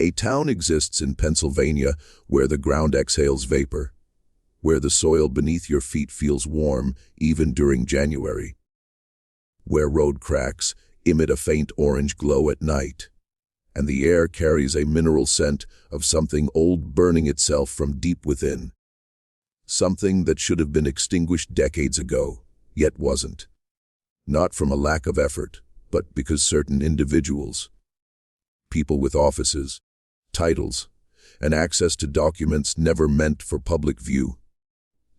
A town exists in Pennsylvania where the ground exhales vapor, where the soil beneath your feet feels warm even during January, where road cracks emit a faint orange glow at night, and the air carries a mineral scent of something old burning itself from deep within. Something that should have been extinguished decades ago, yet wasn't. Not from a lack of effort, but because certain individuals, people with offices, titles, and access to documents never meant for public view,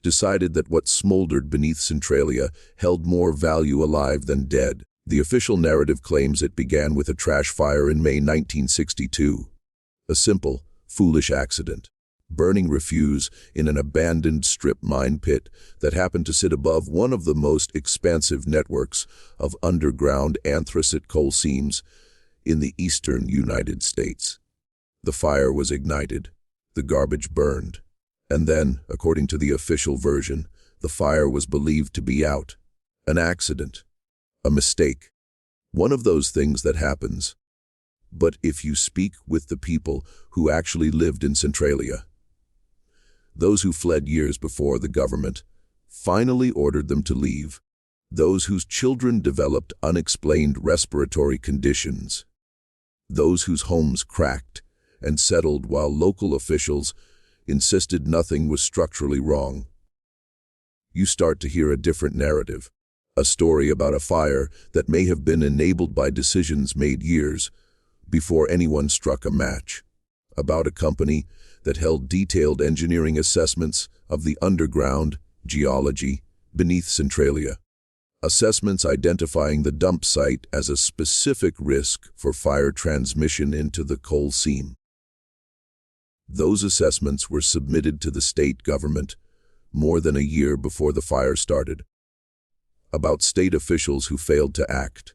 decided that what smoldered beneath Centralia held more value alive than dead. The official narrative claims it began with a trash fire in May 1962. A simple, foolish accident. Burning refuse in an abandoned strip mine pit that happened to sit above one of the most expansive networks of underground anthracite coal seams in the eastern United States. The fire was ignited, the garbage burned, and then, according to the official version, the fire was believed to be out. An accident. A mistake. One of those things that happens. But if you speak with the people who actually lived in Centralia, those who fled years before the government finally ordered them to leave, those whose children developed unexplained respiratory conditions, those whose homes cracked and settled while local officials insisted nothing was structurally wrong, you start to hear a different narrative. A story about a fire that may have been enabled by decisions made years before anyone struck a match. About a company that held detailed engineering assessments of the underground geology beneath Centralia. Assessments identifying the dump site as a specific risk for fire transmission into the coal seam. Those assessments were submitted to the state government more than a year before the fire started. About state officials who failed to act,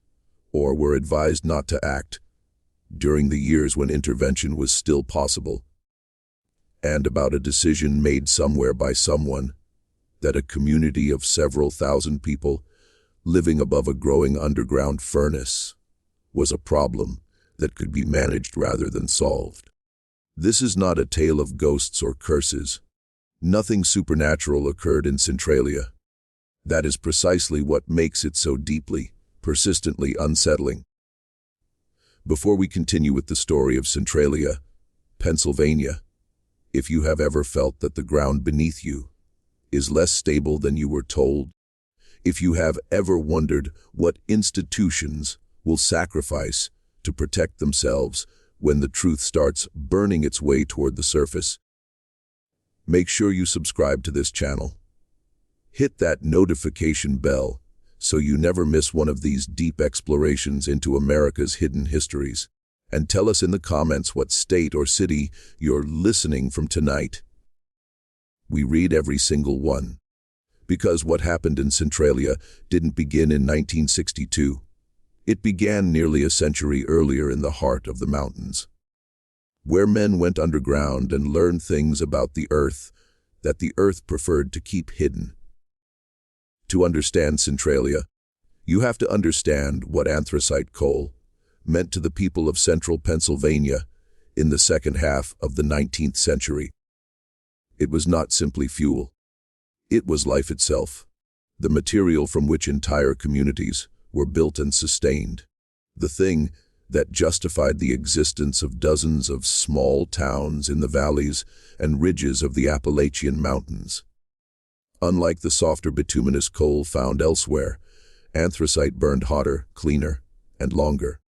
or were advised not to act, during the years when intervention was still possible, and about a decision made somewhere by someone that a community of several thousand people living above a growing underground furnace was a problem that could be managed rather than solved. This is not a tale of ghosts or curses. Nothing supernatural occurred in Centralia. That is precisely what makes it so deeply, persistently unsettling. Before we continue with the story of Centralia, Pennsylvania, if you have ever felt that the ground beneath you is less stable than you were told, if you have ever wondered what institutions will sacrifice to protect themselves when the truth starts burning its way toward the surface, make sure you subscribe to this channel. Hit that notification bell so you never miss one of these deep explorations into America's hidden histories. And tell us in the comments what state or city you're listening from tonight. We read every single one. Because what happened in Centralia didn't begin in 1962. It began nearly a century earlier in the heart of the mountains, where men went underground and learned things about the earth that the earth preferred to keep hidden. To understand Centralia, you have to understand what anthracite coal meant to the people of central Pennsylvania in the second half of the 19th century. It was not simply fuel. It was life itself, the material from which entire communities were built and sustained, the thing that justified the existence of dozens of small towns in the valleys and ridges of the Appalachian Mountains. Unlike the softer bituminous coal found elsewhere, anthracite burned hotter, cleaner, and longer.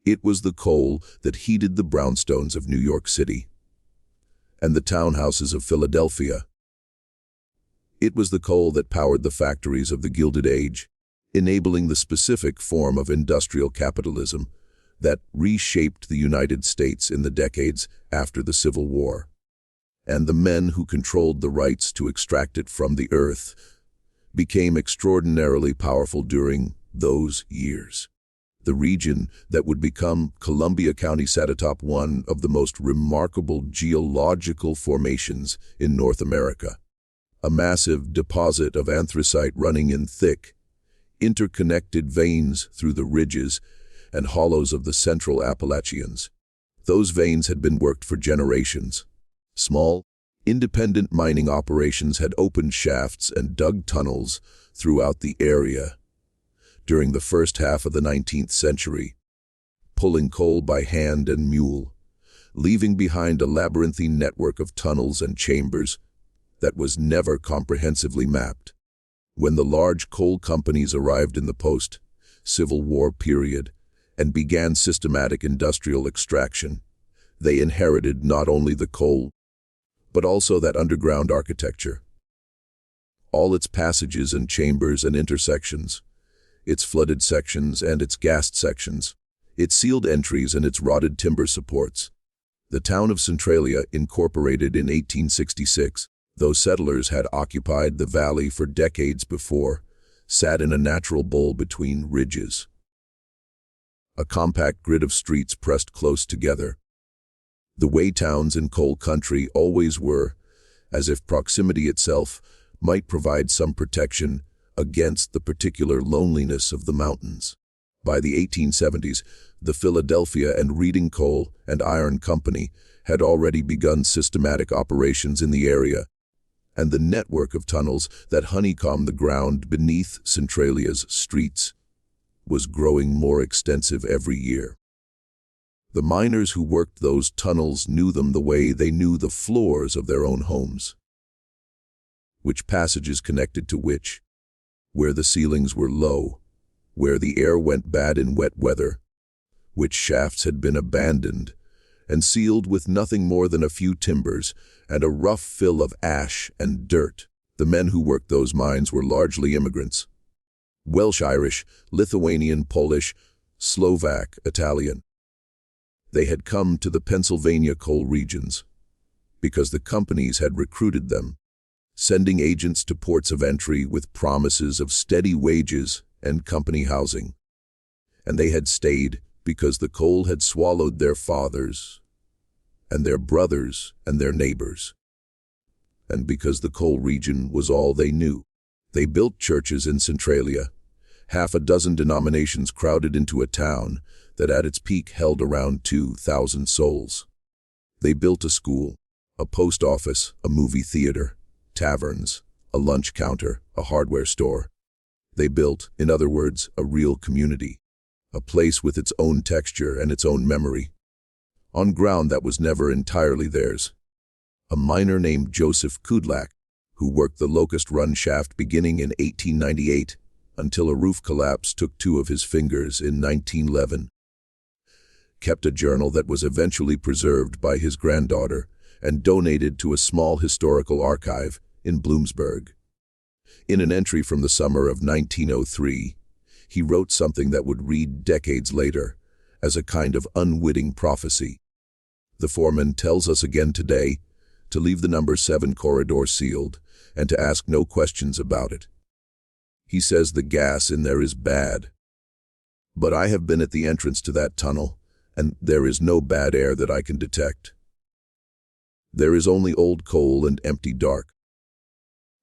It was the coal that heated the brownstones of New York City and the townhouses of Philadelphia. It was the coal that powered the factories of the Gilded Age, enabling the specific form of industrial capitalism that reshaped the United States in the decades after the Civil War. And the men who controlled the rights to extract it from the earth became extraordinarily powerful during those years. The region that would become Columbia County sat atop one of the most remarkable geological formations in North America. A massive deposit of anthracite running in thick, interconnected veins through the ridges and hollows of the central Appalachians. Those veins had been worked for generations. Small, independent mining operations had opened shafts and dug tunnels throughout the area during the first half of the 19th century, pulling coal by hand and mule, leaving behind a labyrinthine network of tunnels and chambers that was never comprehensively mapped. When the large coal companies arrived in the post-Civil War period and began systematic industrial extraction, they inherited not only the coal, but also that underground architecture. All its passages and chambers and intersections, its flooded sections and its gassed sections, its sealed entries and its rotted timber supports. The town of Centralia, incorporated in 1866, though settlers had occupied the valley for decades before, sat in a natural bowl between ridges. A compact grid of streets pressed close together. The way towns in coal country always were, as if proximity itself might provide some protection against the particular loneliness of the mountains. By the 1870s, the Philadelphia and Reading Coal and Iron Company had already begun systematic operations in the area, and the network of tunnels that honeycomb the ground beneath Centralia's streets was growing more extensive every year. The miners who worked those tunnels knew them the way they knew the floors of their own homes. Which passages connected to which, where the ceilings were low, where the air went bad in wet weather, which shafts had been abandoned and sealed with nothing more than a few timbers and a rough fill of ash and dirt. The men who worked those mines were largely immigrants. Welsh-Irish, Lithuanian, Polish, Slovak, Italian. They had come to the Pennsylvania coal regions because the companies had recruited them, sending agents to ports of entry with promises of steady wages and company housing. And they had stayed because the coal had swallowed their fathers and their brothers and their neighbors. And because the coal region was all they knew. They built churches in Centralia, half a dozen denominations crowded into a town that at its peak held around 2,000 souls. They built a school, a post office, a movie theater, taverns, a lunch counter, a hardware store. They built, in other words, a real community, a place with its own texture and its own memory, on ground that was never entirely theirs. A miner named Joseph Kudlak, who worked the Locust Run shaft beginning in 1898 until a roof collapse took 2 of his fingers in 1911, kept a journal that was eventually preserved by his granddaughter and donated to a small historical archive in Bloomsburg. In an entry from the summer of 1903, he wrote something that would read decades later as a kind of unwitting prophecy. The foreman tells us again today to leave the number 7 corridor sealed and to ask no questions about it. He says the gas in there is bad. But I have been at the entrance to that tunnel, and there is no bad air that I can detect. There is only old coal and empty dark,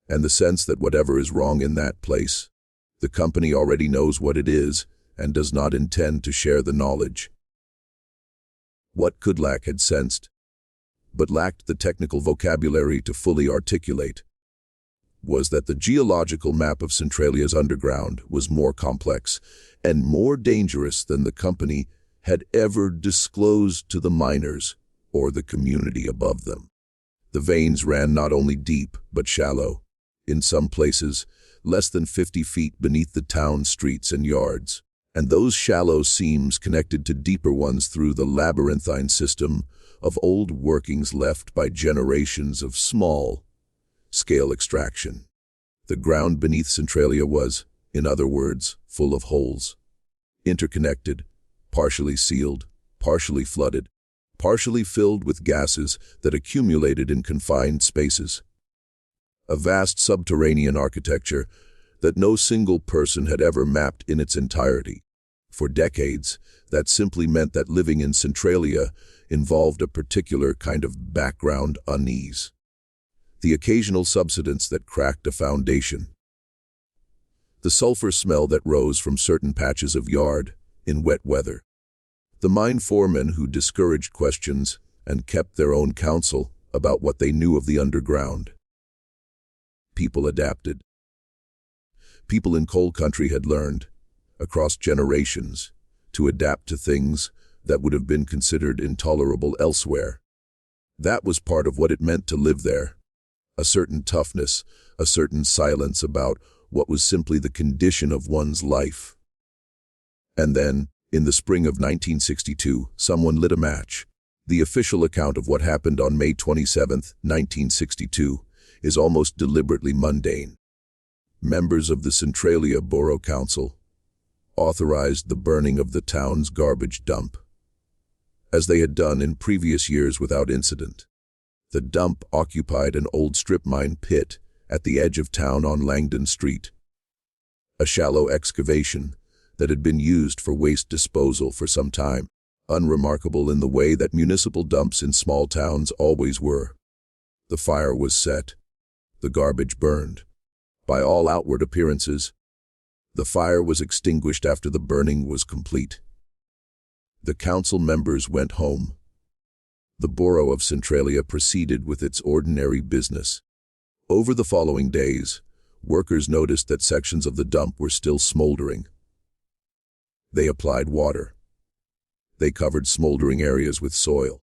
and the sense that whatever is wrong in that place, the company already knows what it is and does not intend to share the knowledge. What Kudlak had sensed, but lacked the technical vocabulary to fully articulate, was that the geological map of Centralia's underground was more complex and more dangerous than the company had ever disclosed to the miners or the community above them. The veins ran not only deep but shallow, in some places less than 50 feet beneath the town streets and yards, and those shallow seams connected to deeper ones through the labyrinthine system of old workings left by generations of small-scale extraction. The ground beneath Centralia was, in other words, full of holes, interconnected, partially sealed, partially flooded, partially filled with gases that accumulated in confined spaces. A vast subterranean architecture that no single person had ever mapped in its entirety. For decades, that simply meant that living in Centralia involved a particular kind of background unease. The occasional subsidence that cracked a foundation. The sulfur smell that rose from certain patches of yard in wet weather. The mine foremen who discouraged questions and kept their own counsel about what they knew of the underground. People adapted. People in coal country had learned, across generations, to adapt to things that would have been considered intolerable elsewhere. That was part of what it meant to live there. A certain toughness, a certain silence about what was simply the condition of one's life. And then, in the spring of 1962, someone lit a match. The official account of what happened on May 27, 1962, is almost deliberately mundane. Members of the Centralia Borough Council authorized the burning of the town's garbage dump, as they had done in previous years without incident. The dump occupied an old strip mine pit at the edge of town on Langdon Street, a shallow excavation that had been used for waste disposal for some time, unremarkable in the way that municipal dumps in small towns always were. The fire was set. The garbage burned. By all outward appearances, the fire was extinguished after the burning was complete. The council members went home. The borough of Centralia proceeded with its ordinary business. Over the following days, workers noticed that sections of the dump were still smoldering. They applied water. They covered smoldering areas with soil.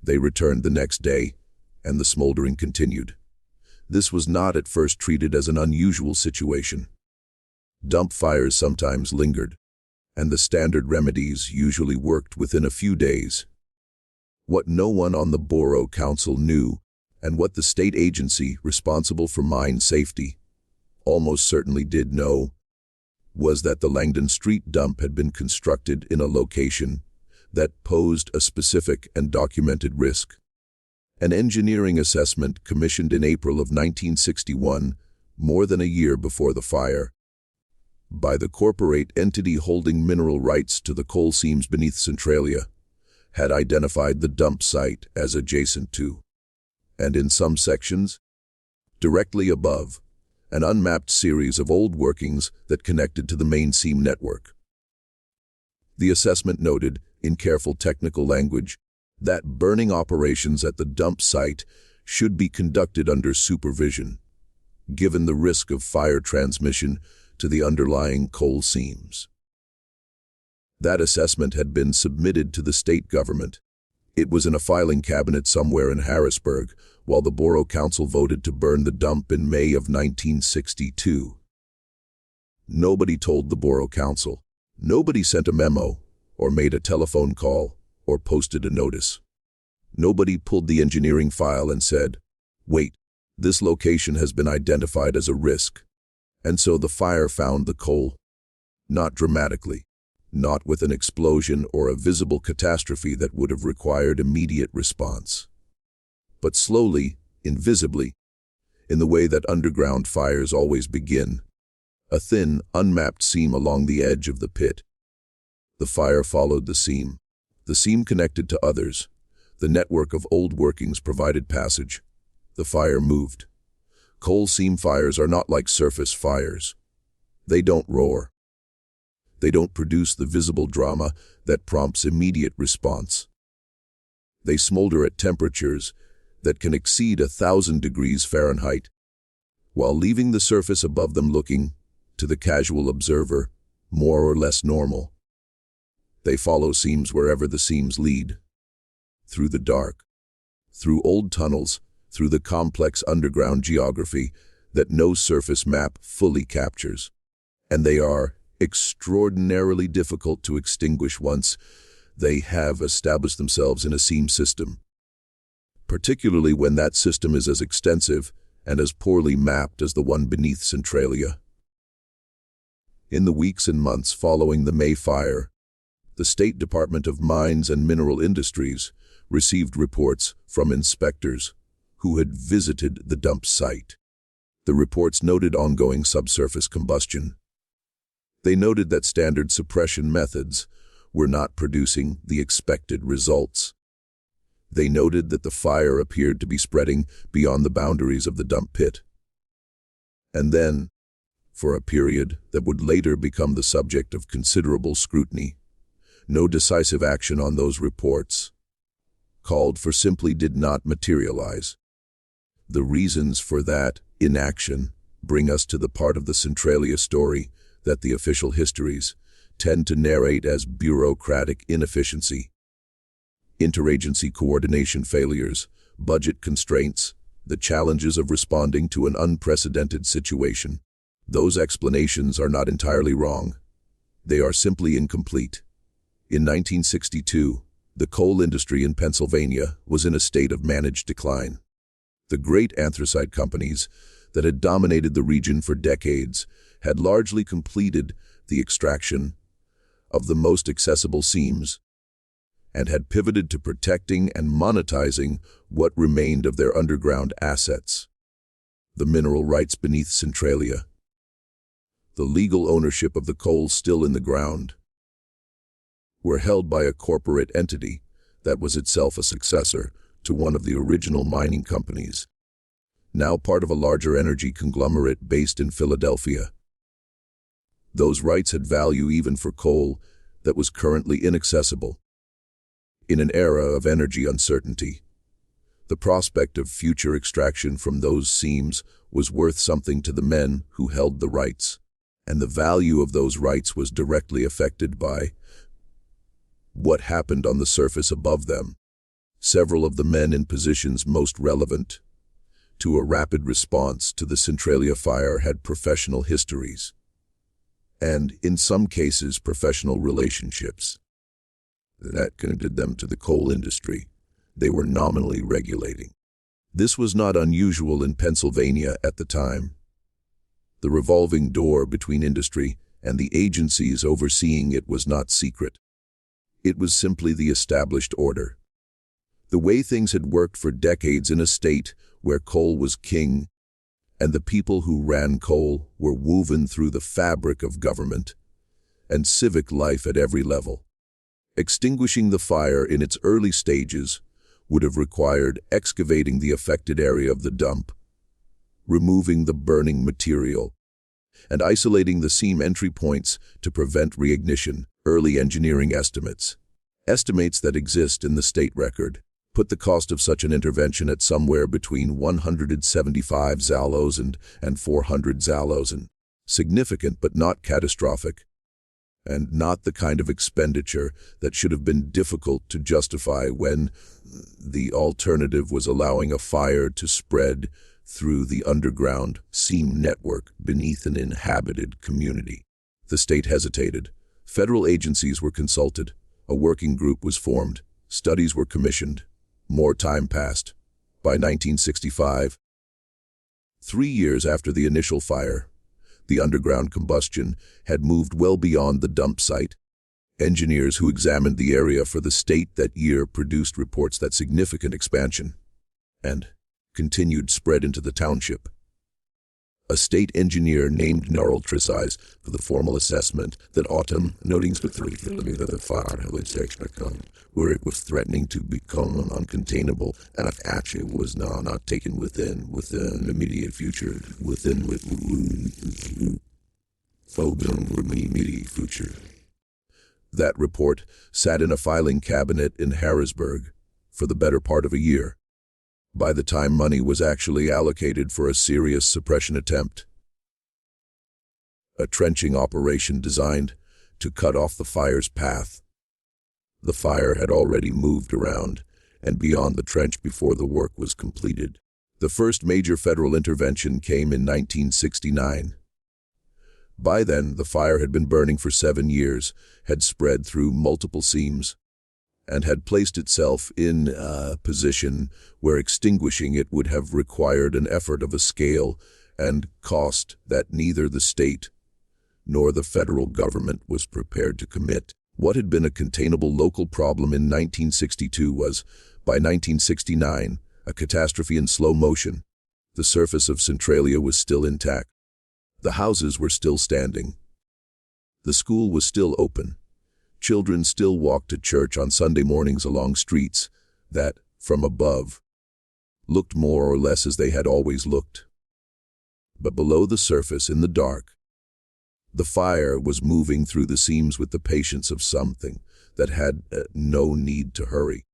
They returned the next day, and the smoldering continued. This was not at first treated as an unusual situation. Dump fires sometimes lingered, and the standard remedies usually worked within a few days. What no one on the Borough Council knew, and what the state agency responsible for mine safety almost certainly did know, was that the Langdon Street dump had been constructed in a location that posed a specific and documented risk. An engineering assessment commissioned in April of 1961, more than a year before the fire, by the corporate entity holding mineral rights to the coal seams beneath Centralia, had identified the dump site as adjacent to, and in some sections, directly above, an unmapped series of old workings that connected to the main seam network. The assessment noted, in careful technical language, that burning operations at the dump site should be conducted under supervision, given the risk of fire transmission to the underlying coal seams. That assessment had been submitted to the state government. It was in a filing cabinet somewhere in Harrisburg, while the Borough Council voted to burn the dump in May of 1962. Nobody told the Borough Council. Nobody sent a memo, or made a telephone call, or posted a notice. Nobody pulled the engineering file and said, "Wait, this location has been identified as a risk." And so the fire found the coal. Not dramatically, not with an explosion or a visible catastrophe that would have required immediate response, but slowly, invisibly, in the way that underground fires always begin, a thin, unmapped seam along the edge of the pit. The fire followed the seam. The seam connected to others. The network of old workings provided passage. The fire moved. Coal seam fires are not like surface fires. They don't roar. They don't produce the visible drama that prompts immediate response. They smolder at temperatures that can exceed 1,000 degrees Fahrenheit, while leaving the surface above them looking, to the casual observer, more or less normal. They follow seams wherever the seams lead, through the dark, through old tunnels, through the complex underground geography that no surface map fully captures. And they are extraordinarily difficult to extinguish once they have established themselves in a seam system, particularly when that system is as extensive and as poorly mapped as the one beneath Centralia. In the weeks and months following the May fire, the State Department of Mines and Mineral Industries received reports from inspectors who had visited the dump site. The reports noted ongoing subsurface combustion. They noted that standard suppression methods were not producing the expected results. They noted that the fire appeared to be spreading beyond the boundaries of the dump pit. And then, for a period that would later become the subject of considerable scrutiny, no decisive action on those reports called for simply did not materialize. The reasons for that inaction bring us to the part of the Centralia story that the official histories tend to narrate as bureaucratic inefficiency, interagency coordination failures, budget constraints, the challenges of responding to an unprecedented situation. Those explanations are not entirely wrong. They are simply incomplete. In 1962, the coal industry in Pennsylvania was in a state of managed decline. The great anthracite companies that had dominated the region for decades had largely completed the extraction of the most accessible seams and had pivoted to protecting and monetizing what remained of their underground assets. The mineral rights beneath Centralia, the legal ownership of the coal still in the ground, were held by a corporate entity that was itself a successor to one of the original mining companies, now part of a larger energy conglomerate based in Philadelphia. Those rights had value even for coal that was currently inaccessible. In an era of energy uncertainty, the prospect of future extraction from those seams was worth something to the men who held the rights, and the value of those rights was directly affected by what happened on the surface above them. Several of the men in positions most relevant to a rapid response to the Centralia fire had professional histories, and in some cases professional relationships that connected them to the coal industry they were nominally regulating. This was not unusual in Pennsylvania at the time. The revolving door between industry and the agencies overseeing it was not secret. It was simply the established order. The way things had worked for decades in a state where coal was king, and the people who ran coal were woven through the fabric of government and civic life at every level. Extinguishing the fire in its early stages would have required excavating the affected area of the dump, removing the burning material, and isolating the seam entry points to prevent reignition. Early engineering estimates that exist in the state record, put the cost of such an intervention at somewhere between 175 zallos and 400 zallos, and significant but not catastrophic, and not the kind of expenditure that should have been difficult to justify when the alternative was allowing a fire to spread through the underground seam network beneath an inhabited community. The state hesitated. Federal agencies were consulted. A working group was formed. Studies were commissioned. More time passed. By 1965, 3 years after the initial fire, the underground combustion had moved well beyond the dump site. Engineers who examined the area for the state that year produced reports that significant expansion and continued spread into the township. A state engineer named Unsolved for the formal assessment that autumn, noting specifically that the fire had come where it was threatening to become uncontainable, and if action was not taken within immediate future, immediate future. That report sat in a filing cabinet in Harrisburg for the better part of a year. By the time money was actually allocated for a serious suppression attempt, a trenching operation designed to cut off the fire's path, the fire had already moved around and beyond the trench before the work was completed. The first major federal intervention came in 1969. By then, the fire had been burning for 7 years, had spread through multiple seams, and had placed itself in a position where extinguishing it would have required an effort of a scale and cost that neither the state nor the federal government was prepared to commit. What had been a containable local problem in 1962 was, by 1969, a catastrophe in slow motion. The surface of Centralia was still intact. The houses were still standing. The school was still open. Children still walked to church on Sunday mornings along streets that, from above, looked more or less as they had always looked. But below the surface, in the dark, the fire was moving through the seams with the patience of something that had no need to hurry.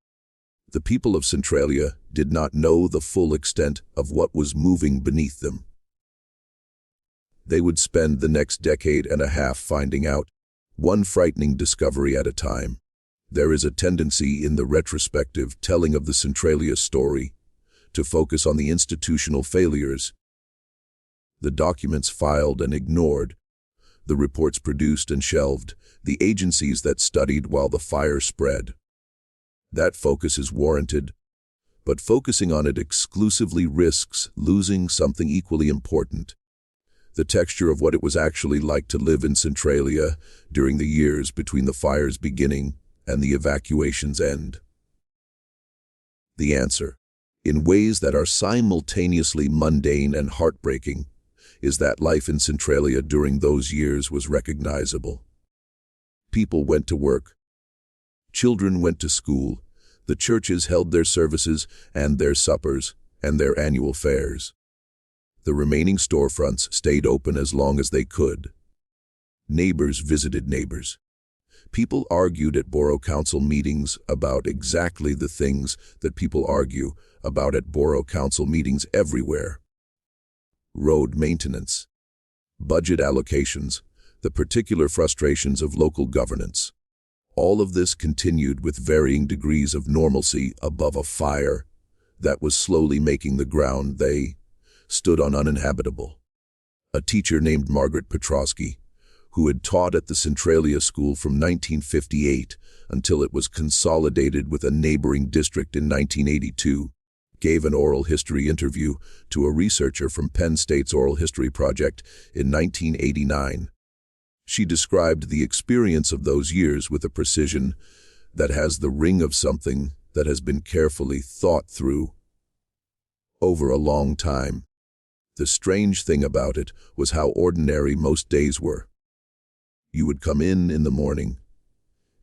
The people of Centralia did not know the full extent of what was moving beneath them. They would spend the next decade and a half finding out, one frightening discovery at a time. There is a tendency in the retrospective telling of the Centralia story to focus on the institutional failures, the documents filed and ignored, the reports produced and shelved, the agencies that studied while the fire spread. That focus is warranted, but focusing on it exclusively risks losing something equally important: the texture of what it was actually like to live in Centralia during the years between the fire's beginning and the evacuation's end. The answer, in ways that are simultaneously mundane and heartbreaking, is that life in Centralia during those years was recognizable. People went to work. Children went to school. The churches held their services and their suppers and their annual fairs. The remaining storefronts stayed open as long as they could. Neighbors visited neighbors. People argued at borough council meetings about exactly the things that people argue about at borough council meetings everywhere: road maintenance, budget allocations, the particular frustrations of local governance. All of this continued with varying degrees of normalcy above a fire that was slowly making the ground they stood on uninhabitable. A teacher named Margaret Petrosky, who had taught at the Centralia School from 1958 until it was consolidated with a neighboring district in 1982, gave an oral history interview to a researcher from Penn State's Oral History Project in 1989. She described the experience of those years with a precision that has the ring of something that has been carefully thought through over a long time. The strange thing about it was how ordinary most days were. You would come in the morning,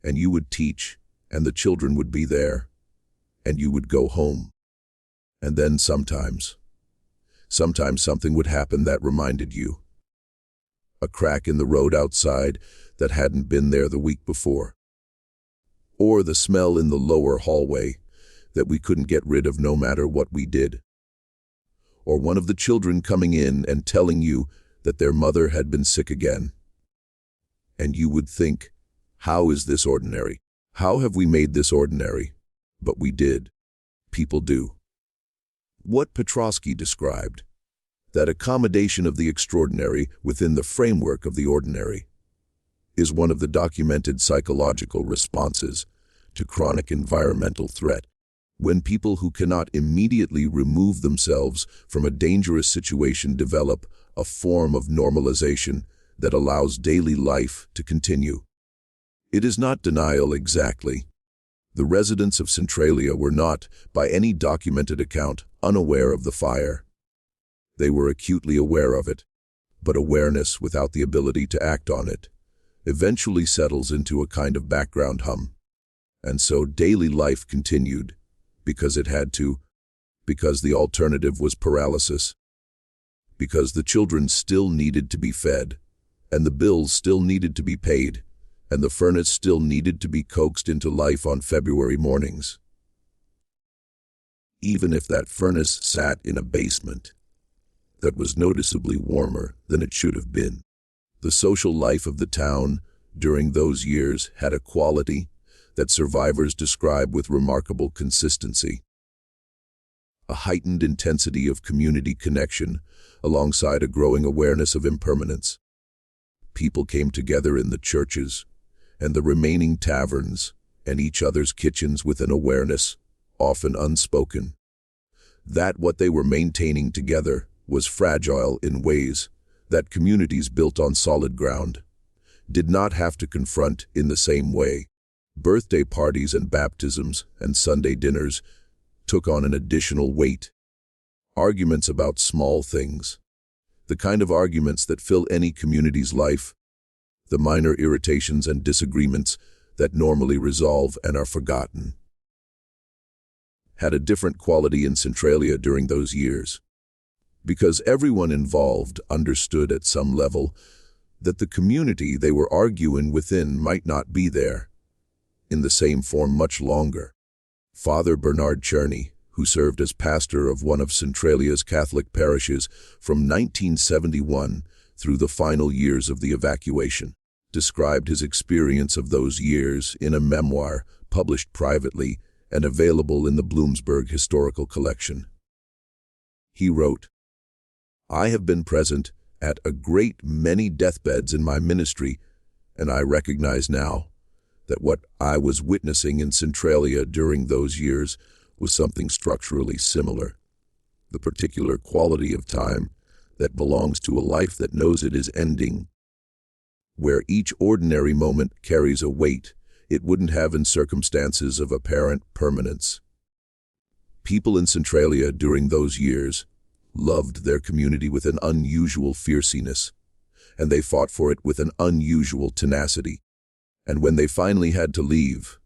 and you would teach, and the children would be there, and you would go home. And then sometimes something would happen that reminded you. A crack in the road outside that hadn't been there the week before. Or the smell in the lower hallway that we couldn't get rid of no matter what we did. Or one of the children coming in and telling you that their mother had been sick again. And you would think, how is this ordinary? How have we made this ordinary? But we did. People do. What Petrosky described, that accommodation of the extraordinary within the framework of the ordinary, is one of the documented psychological responses to chronic environmental threat. When people who cannot immediately remove themselves from a dangerous situation develop a form of normalization that allows daily life to continue. It is not denial exactly. The residents of Centralia were not, by any documented account, unaware of the fire. They were acutely aware of it, but awareness without the ability to act on it eventually settles into a kind of background hum. And so daily life continued, because it had to, because the alternative was paralysis, because the children still needed to be fed, and the bills still needed to be paid, and the furnace still needed to be coaxed into life on February mornings. Even if that furnace sat in a basement that was noticeably warmer than it should have been. The social life of the town during those years had a quality that survivors describe with remarkable consistency. A heightened intensity of community connection alongside a growing awareness of impermanence. People came together in the churches and the remaining taverns and each other's kitchens with an awareness, often unspoken, that what they were maintaining together was fragile in ways that communities built on solid ground did not have to confront in the same way. Birthday parties and baptisms and Sunday dinners took on an additional weight. Arguments about small things, the kind of arguments that fill any community's life, the minor irritations and disagreements that normally resolve and are forgotten, had a different quality in Centralia during those years. Because everyone involved understood at some level that the community they were arguing within might not be there. in the same form much longer. Father Bernard Czerny, who served as pastor of one of Centralia's Catholic parishes from 1971 through the final years of the evacuation, described his experience of those years in a memoir published privately and available in the Bloomsburg Historical Collection. He wrote, "I have been present at a great many deathbeds in my ministry, and I recognize now that what I was witnessing in Centralia during those years was something structurally similar. The particular quality of time that belongs to a life that knows it is ending, where each ordinary moment carries a weight it wouldn't have in circumstances of apparent permanence. People in Centralia during those years loved their community with an unusual fierceness, and they fought for it with an unusual tenacity. And when they finally had to leave,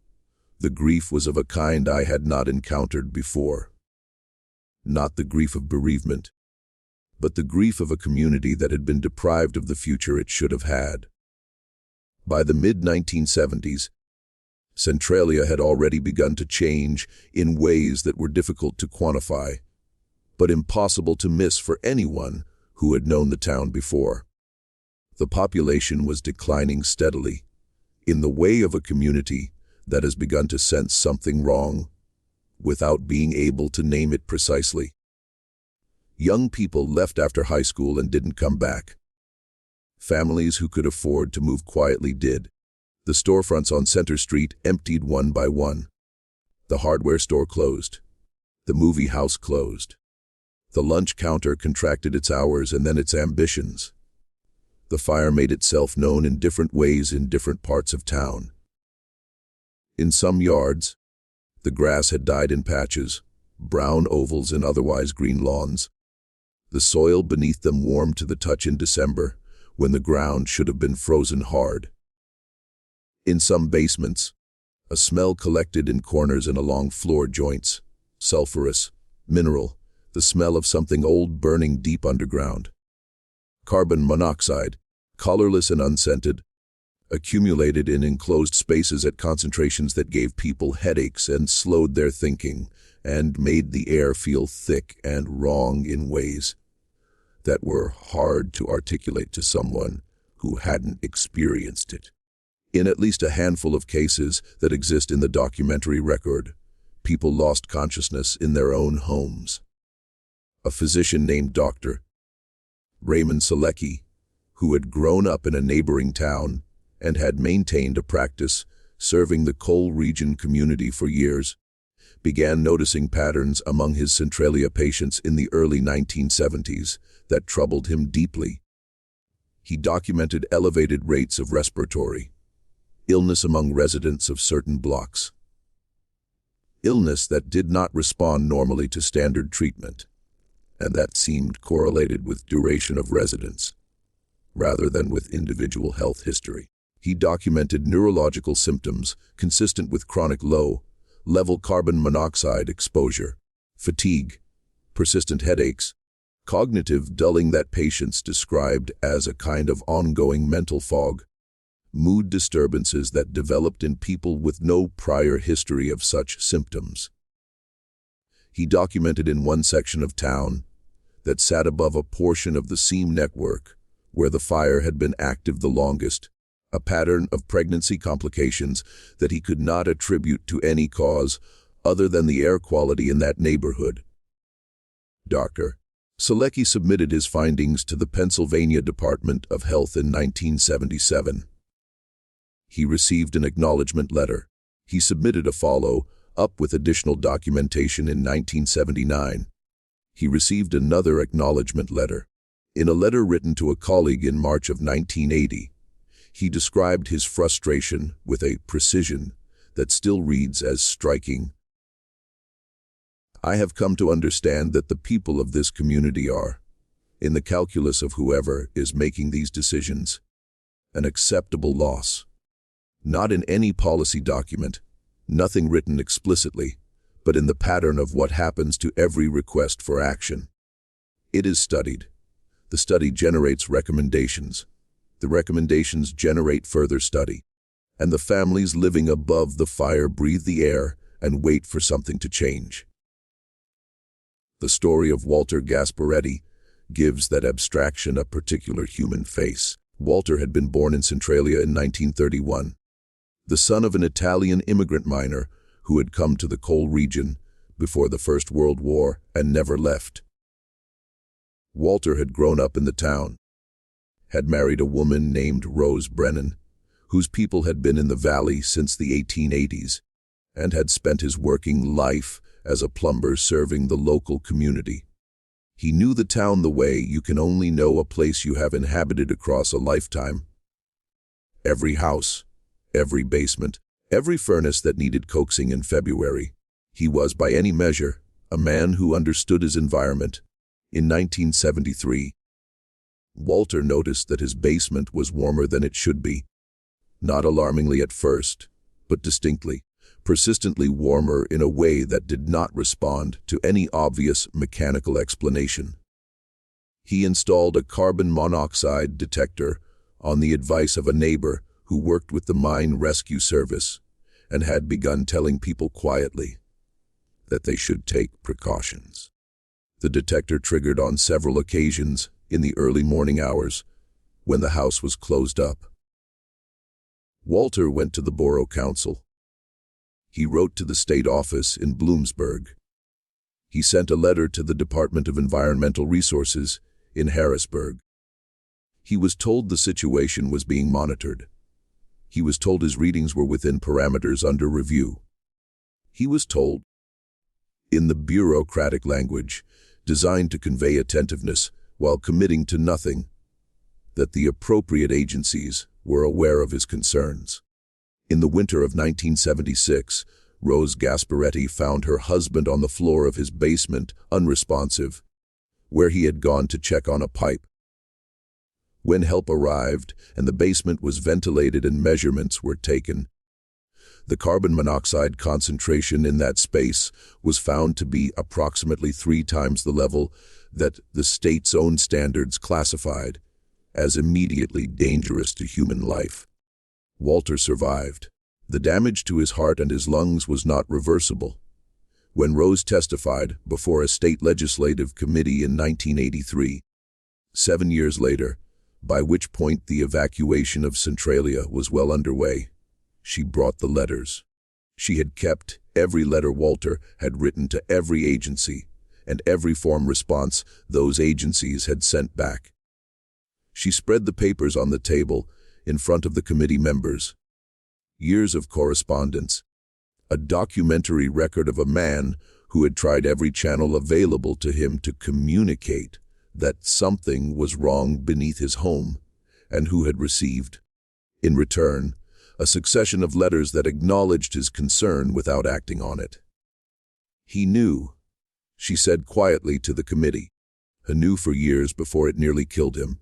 the grief was of a kind I had not encountered before. Not the grief of bereavement, but the grief of a community that had been deprived of the future it should have had." By the mid-1970s, Centralia had already begun to change in ways that were difficult to quantify, but impossible to miss for anyone who had known the town before. The population was declining steadily, in the way of a community that has begun to sense something wrong, without being able to name it precisely. Young people left after high school and didn't come back. Families who could afford to move quietly did. The storefronts on Center Street emptied one by one. The hardware store closed. The movie house closed. The lunch counter contracted its hours and then its ambitions. The fire made itself known in different ways in different parts of town. In some yards, the grass had died in patches, brown ovals and otherwise green lawns. The soil beneath them warmed to the touch in December, when the ground should have been frozen hard. In some basements, a smell collected in corners and along floor joints, sulfurous, mineral, the smell of something old burning deep underground. Carbon monoxide, colorless and unscented, accumulated in enclosed spaces at concentrations that gave people headaches and slowed their thinking, and made the air feel thick and wrong in ways that were hard to articulate to someone who hadn't experienced it. In at least a handful of cases that exist in the documentary record, people lost consciousness in their own homes. A physician named Dr. Raymond Selecki, who had grown up in a neighboring town and had maintained a practice serving the coal region community for years, began noticing patterns among his Centralia patients in the early 1970s that troubled him deeply. He documented elevated rates of respiratory illness among residents of certain blocks. Illness that did not respond normally to standard treatment, and that seemed correlated with duration of residence, rather than with individual health history. He documented neurological symptoms consistent with chronic low-level carbon monoxide exposure, fatigue, persistent headaches, cognitive dulling that patients described as a kind of ongoing mental fog, mood disturbances that developed in people with no prior history of such symptoms. He documented in one section of town that sat above a portion of the seam network where the fire had been active the longest, a pattern of pregnancy complications that he could not attribute to any cause other than the air quality in that neighborhood. Dr. Selecki submitted his findings to the Pennsylvania Department of Health in 1977. He received an acknowledgement letter. He submitted a follow-up with additional documentation in 1979. He received another acknowledgement letter. In a letter written to a colleague in March of 1980, he described his frustration with a precision that still reads as striking. "I have come to understand that the people of this community are, in the calculus of whoever is making these decisions, an acceptable loss. Not in any policy document, nothing written explicitly, but in the pattern of what happens to every request for action. It is studied. The study generates recommendations. The recommendations generate further study. and the families living above the fire breathe the air and wait for something to change. The story of Walter Gasparetti gives that abstraction a particular human face. Walter had been born in Centralia in 1931, the son of an Italian immigrant miner who had come to the coal region before the First World War and never left. Walter had grown up in the town, had married a woman named Rose Brennan, whose people had been in the valley since the 1880s, and had spent his working life as a plumber serving the local community. He knew the town the way you can only know a place you have inhabited across a lifetime. Every house, every basement, every furnace that needed coaxing in February. He was, by any measure, a man who understood his environment. In 1973, Walter noticed that his basement was warmer than it should be. Not alarmingly at first, but distinctly, persistently warmer in a way that did not respond to any obvious mechanical explanation. He installed a carbon monoxide detector on the advice of a neighbor who worked with the mine rescue service and had begun telling people quietly that they should take precautions. The detector triggered on several occasions in the early morning hours when the house was closed up. Walter went to the borough council. He wrote to the state office in Bloomsburg. He sent a letter to the Department of Environmental Resources in Harrisburg. He was told the situation was being monitored. He was told his readings were within parameters under review. He was told, in the bureaucratic language designed to convey attentiveness while committing to nothing, that the appropriate agencies were aware of his concerns. In the winter of 1976, Rose Gasparetti found her husband on the floor of his basement, unresponsive, where he had gone to check on a pipe. When help arrived and the basement was ventilated and measurements were taken, the carbon monoxide concentration in that space was found to be approximately 3 times the level that the state's own standards classified as immediately dangerous to human life. Walter survived. The damage to his heart and his lungs was not reversible. When Rose testified before a state legislative committee in 1983, 7 years later, by which point the evacuation of Centralia was well underway, she brought the letters. She had kept every letter Walter had written to every agency and every form response those agencies had sent back. She spread the papers on the table in front of the committee members. Years of correspondence, a documentary record of a man who had tried every channel available to him to communicate that something was wrong beneath his home, and who had received, in return, a succession of letters that acknowledged his concern without acting on it. He knew, she said quietly to the committee, he knew for years before it nearly killed him.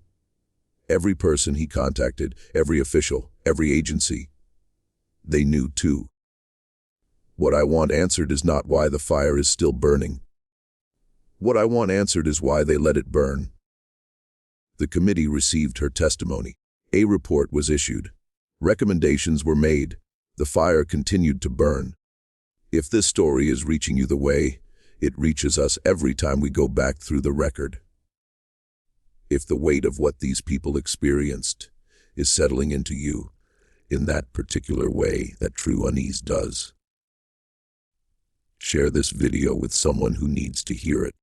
Every person he contacted, every official, every agency, they knew too. What I want answered is not why the fire is still burning. What I want answered is why they let it burn. The committee received her testimony. A report was issued. Recommendations were made. The fire continued to burn. If this story is reaching you the way it reaches us every time we go back through the record, if the weight of what these people experienced is settling into you in that particular way that true unease does, share this video with someone who needs to hear it.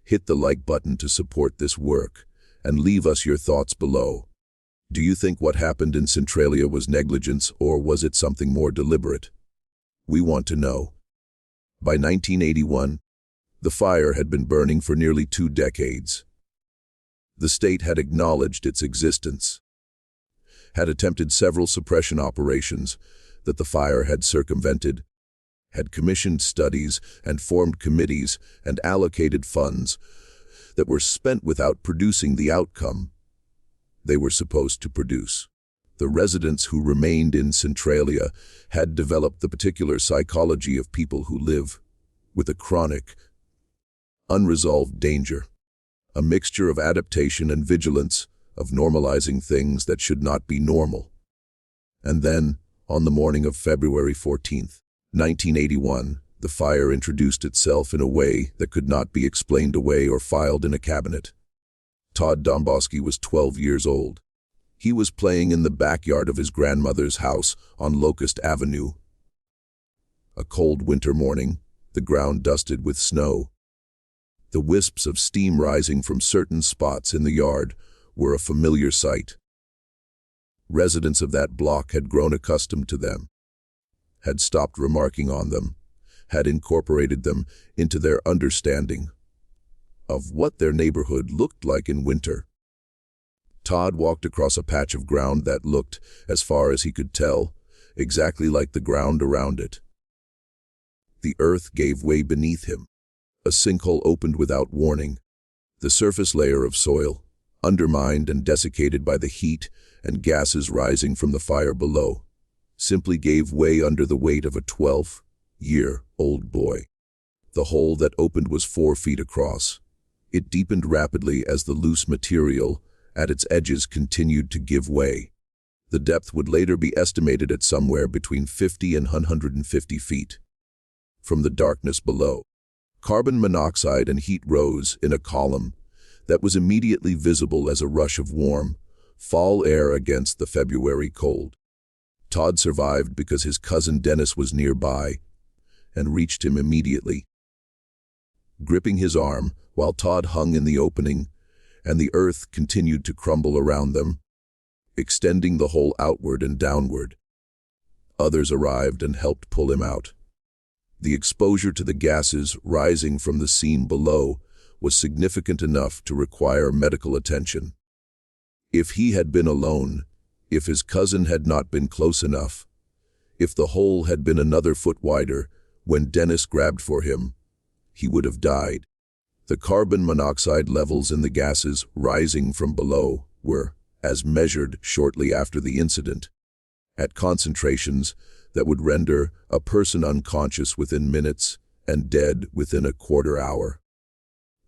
Hit the like button to support this work and leave us your thoughts below. Do you think what happened in Centralia was negligence, or was it something more deliberate? We want to know. By 1981, the fire had been burning for nearly 2 decades. The state had acknowledged its existence, had attempted several suppression operations that the fire had circumvented, had commissioned studies and formed committees and allocated funds that were spent without producing the outcome they were supposed to produce. The residents who remained in Centralia had developed the particular psychology of people who live with a chronic, unresolved danger, a mixture of adaptation and vigilance, of normalizing things that should not be normal. And then, On the morning of February 14, 1981, the fire introduced itself in a way that could not be explained away or filed in a cabinet. Todd Domboski was 12 years old. He was playing in the backyard of his grandmother's house on Locust Avenue. A cold winter morning, the ground dusted with snow. The wisps of steam rising from certain spots in the yard were a familiar sight. Residents of that block had grown accustomed to them, had stopped remarking on them, had incorporated them into their understanding of what their neighborhood looked like in winter. Todd walked across a patch of ground that looked, as far as he could tell, exactly like the ground around it. The earth gave way beneath him. A sinkhole opened without warning. The surface layer of soil, undermined and desiccated by the heat and gases rising from the fire below, simply gave way under the weight of a 12-year-old boy. The hole that opened was 4 feet across. It deepened rapidly as the loose material at its edges continued to give way. The depth would later be estimated at somewhere between 50 and 150 feet. From the darkness below, carbon monoxide and heat rose in a column that was immediately visible as a rush of warm, fall air against the February cold. Todd survived because his cousin Dennis was nearby and reached him immediately. Gripping his arm while Todd hung in the opening, and the earth continued to crumble around them, extending the hole outward and downward. Others arrived and helped pull him out. The exposure to the gases rising from the seam below was significant enough to require medical attention. If he had been alone, if his cousin had not been close enough, if the hole had been another foot wider when Dennis grabbed for him, he would have died. The carbon monoxide levels in the gases rising from below were, as measured shortly after the incident, at concentrations that would render a person unconscious within minutes and dead within a quarter hour.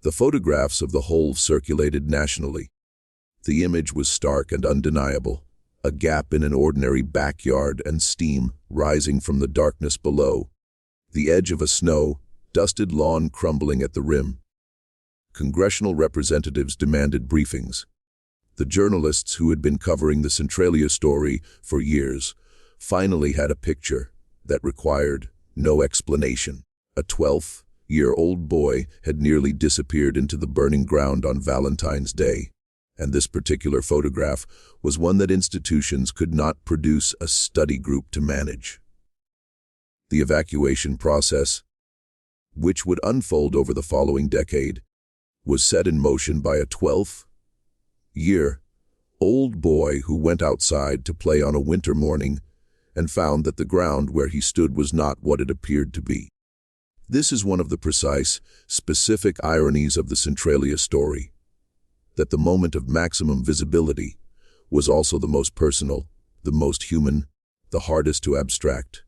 The photographs of the hole circulated nationally. The image was stark and undeniable, a gap in an ordinary backyard and steam rising from the darkness below, the edge of a snow-dusted lawn crumbling at the rim. Congressional representatives demanded briefings. The journalists who had been covering the Centralia story for years finally had a picture that required no explanation. A 12-year-old boy had nearly disappeared into the burning ground on Valentine's Day, and this particular photograph was one that institutions could not produce a study group to manage. The evacuation process, which would unfold over the following decade, was set in motion by a 12-year-old boy who went outside to play on a winter morning and found that the ground where he stood was not what it appeared to be. This is one of the precise, specific ironies of the Centralia story, that the moment of maximum visibility was also the most personal, the most human, the hardest to abstract.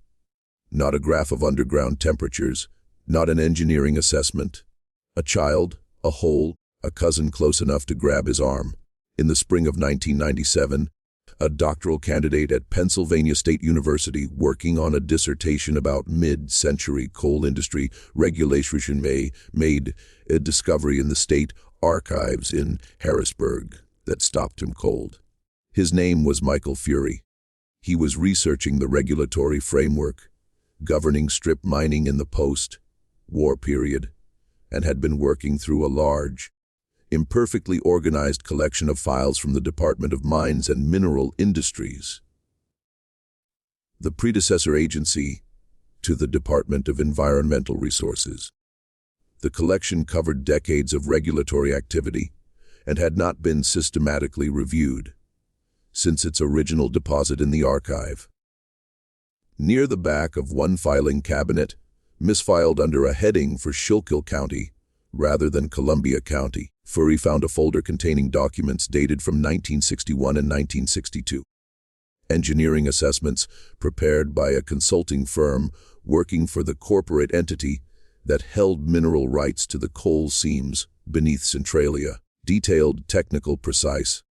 Not a graph of underground temperatures, not an engineering assessment. A child, a hole, a cousin close enough to grab his arm. In the spring of 1997, a doctoral candidate at Pennsylvania State University working on a dissertation about mid-century coal industry regulation made a discovery in the state archives in Harrisburg that stopped him cold. His name was Michael Fury. He was researching the regulatory framework governing strip mining in the post-war period, and had been working through a large, imperfectly organized collection of files from the Department of Mines and Mineral Industries, the predecessor agency to the Department of Environmental Resources. The collection covered decades of regulatory activity and had not been systematically reviewed since its original deposit in the archive. Near the back of one filing cabinet, misfiled under a heading for Schuylkill County rather than Columbia County, Fury found a folder containing documents dated from 1961 and 1962. Engineering assessments prepared by a consulting firm working for the corporate entity that held mineral rights to the coal seams beneath Centralia. Detailed, technical, precise.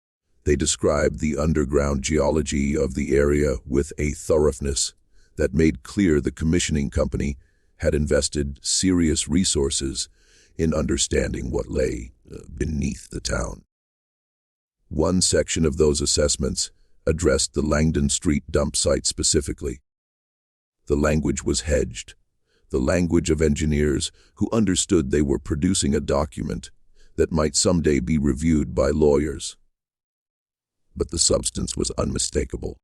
They described the underground geology of the area with a thoroughness that made clear the commissioning company had invested serious resources in understanding what lay beneath the town. One section of those assessments addressed the Langdon Street dump site specifically. The language was hedged, the language of engineers who understood they were producing a document that might someday be reviewed by lawyers. But the substance was unmistakable.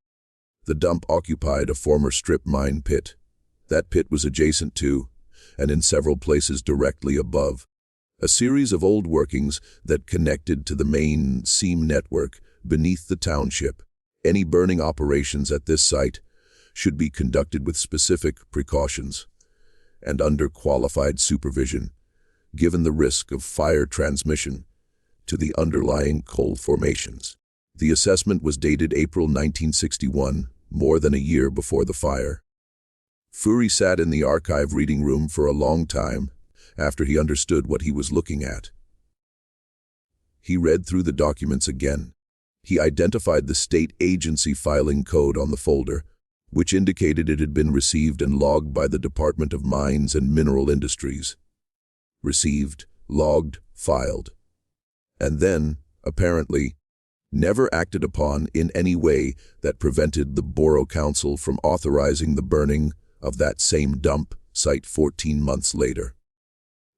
The dump occupied a former strip mine pit. That pit was adjacent to, and in several places directly above, a series of old workings that connected to the main seam network beneath the township. Any burning operations at this site should be conducted with specific precautions and under qualified supervision, given the risk of fire transmission to the underlying coal formations. The assessment was dated April 1961, more than a year before the fire. Fury sat in the archive reading room for a long time after he understood what he was looking at. He read through the documents again. He identified the state agency filing code on the folder, which indicated it had been received and logged by the Department of Mines and Mineral Industries. Received, logged, filed. And then, apparently, never acted upon in any way that prevented the Borough Council from authorizing the burning of that same dump site 14 months later.